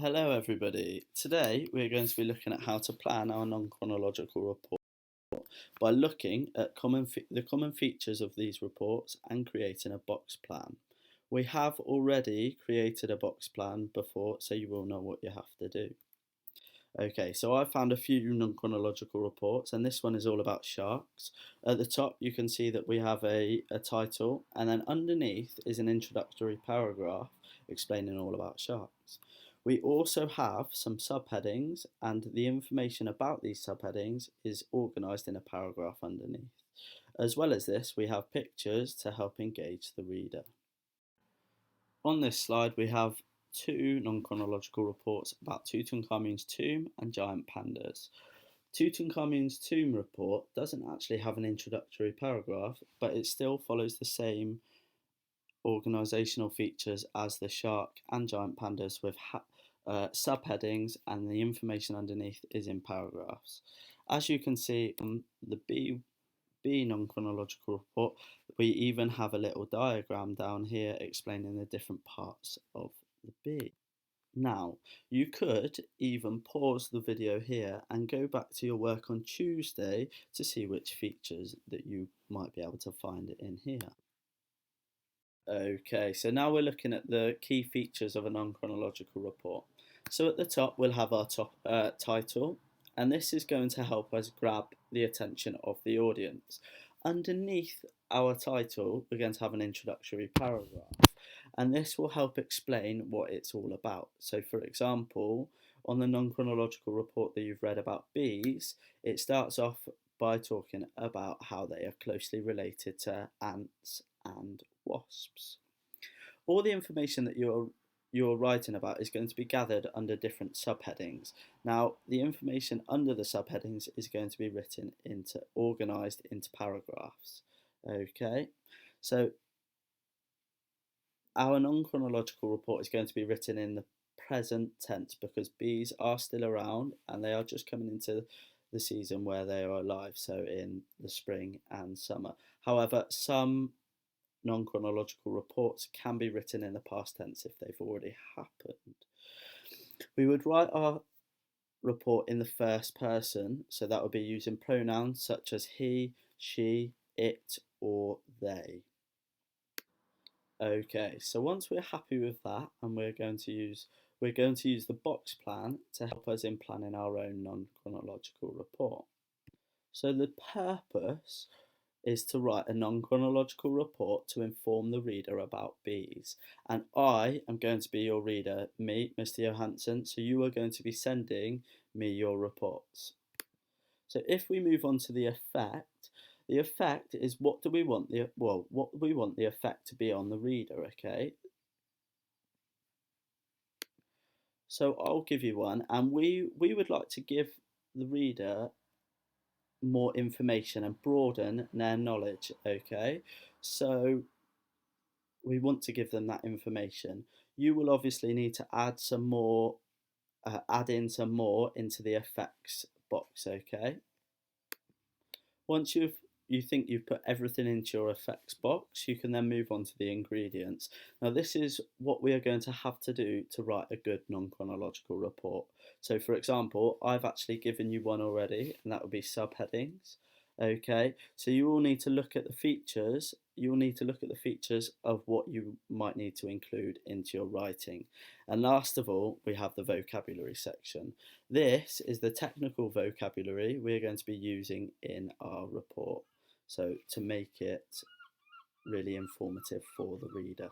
Hello everybody. Today we're going to be looking at how to plan our non-chronological report by looking at the common features of these reports and creating a box plan. We have already created a box plan before, so you will know what you have to do. Okay, so I found a few non-chronological reports, and this one is all about sharks. At the top you can see that we have a title, and then underneath is an introductory paragraph explaining all about sharks. We also have some subheadings, and the information about these subheadings is organised in a paragraph underneath. As well as this, we have pictures to help engage the reader. On this slide, we have two non-chronological reports about Tutankhamun's tomb and giant pandas. Tutankhamun's tomb report doesn't actually have an introductory paragraph, but it still follows the same organisational features as the shark and giant pandas with subheadings, and the information underneath is in paragraphs. As you can see on the B non-chronological report, we even have a little diagram down here explaining the different parts of the B. Now, you could even pause the video here and go back to your work on Tuesday to see which features that you might be able to find in here. Okay, so now we're looking at the key features of a non-chronological report. So at the top we'll have our title, and this is going to help us grab the attention of the audience. Underneath our title we're going to have an introductory paragraph, and this will help explain what it's all about. So for example, on the non-chronological report that you've read about bees, it starts off by talking about how they are closely related to ants and wasps. All the information that you're writing about is going to be gathered under different subheadings. Now, the information under the subheadings is going to be organised into paragraphs. Okay, so our non-chronological report is going to be written in the present tense because bees are still around and they are just coming into the season where they are alive, so in the spring and summer. However, some non-chronological reports can be written in the past tense if they've already happened. We would write our report in the first person, so that would be using pronouns such as he, she, it, or they. Okay, so once we're happy with that, and we're going to use the box plan to help us in planning our own non-chronological report. So the purpose is to write a non-chronological report to inform the reader about bees. And I am going to be your reader, me, Mr. Johansson, so you are going to be sending me your reports. So if we move on to the effect is what we want the effect to be on the reader, okay? So I'll give you one, and we would like to give the reader more information and broaden their knowledge, okay? So we want to give them that information. You will obviously need to add in some more into the effects box, okay? Once you think you've put everything into your effects box, you can then move on to the ingredients. Now this is what we are going to have to do to write a good non-chronological report. So for example, I've actually given you one already, and that would be subheadings. Okay, so you will need to look at the features. You will need to look at the features of what you might need to include into your writing. And last of all, we have the vocabulary section. This is the technical vocabulary we're going to be using in our report, so to make it really informative for the reader.